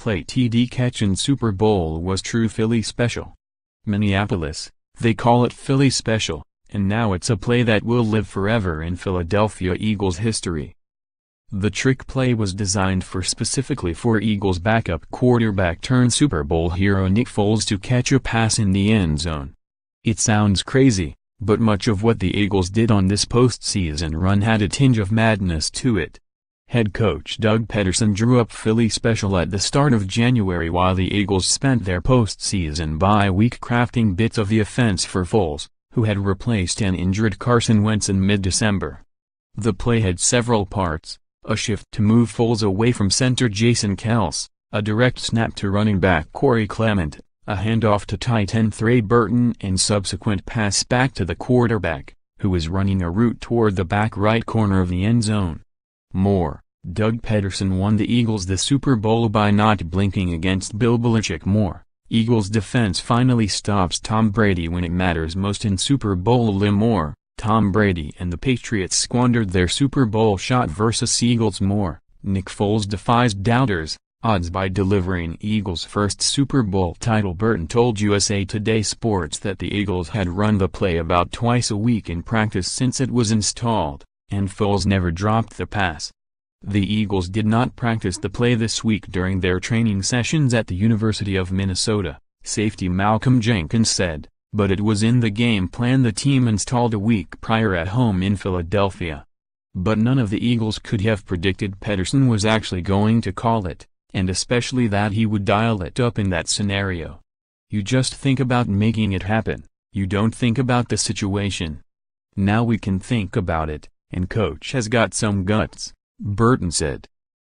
play TD catch in Super Bowl was true Philly special. Minneapolis, they call it Philly special, and now it's a play that will live forever in Philadelphia Eagles history. The trick play was designed specifically for Eagles backup quarterback turned Super Bowl hero Nick Foles to catch a pass in the end zone. It sounds crazy, but much of what the Eagles did on this postseason run had a tinge of madness to it. Head coach Doug Pederson drew up Philly special at the start of January while the Eagles spent their postseason bye week crafting bits of the offense for Foles, who had replaced an injured Carson Wentz in mid-December. The play had several parts: a shift to move Foles away from center Jason Kelce, a direct snap to running back Corey Clement, a handoff to tight end Trey Burton and subsequent pass back to the quarterback, who was running a route toward the back right corner of the end zone. More, Doug Pederson won the Eagles the Super Bowl by not blinking against Bill Belichick. More, Eagles defense finally stops Tom Brady when it matters most in Super Bowl. More, Tom Brady and the Patriots squandered their Super Bowl shot versus Eagles. More, Nick Foles defies doubters' odds by delivering Eagles' first Super Bowl title. Burton told USA Today Sports that the Eagles had run the play about twice a week in practice since it was installed, and Foles never dropped the pass. The Eagles did not practice the play this week during their training sessions at the University of Minnesota, safety Malcolm Jenkins said, but it was in the game plan the team installed a week prior at home in Philadelphia. But none of the Eagles could have predicted Pederson was actually going to call it, and especially that he would dial it up in that scenario. You just think about making it happen, you don't think about the situation. Now we can think about it, and coach has got some guts, Burton said.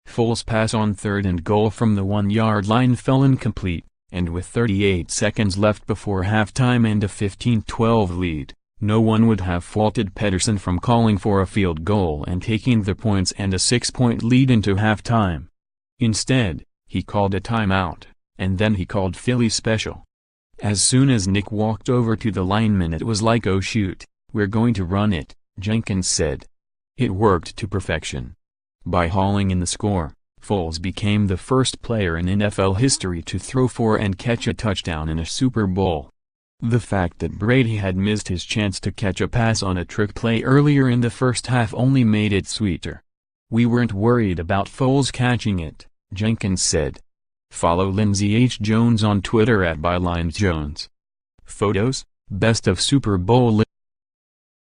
Foles' pass on 3rd and goal from the 1-yard line fell incomplete, and with 38 seconds left before halftime and a 15-12 lead, no one would have faulted Pederson from calling for a field goal and taking the points and a 6-point lead into halftime. Instead, he called a timeout, and then he called Philly special. As soon as Nick walked over to the lineman, it was like, "Oh shoot, we're going to run it," Jenkins said. It worked to perfection. By hauling in the score, Foles became the first player in NFL history to throw for and catch a touchdown in a Super Bowl. The fact that Brady had missed his chance to catch a pass on a trick play earlier in the first half only made it sweeter. "We weren't worried about Foles catching it," Jenkins said. Follow Lindsey H. Jones on Twitter @BylineJones. Photos, Best of Super Bowl.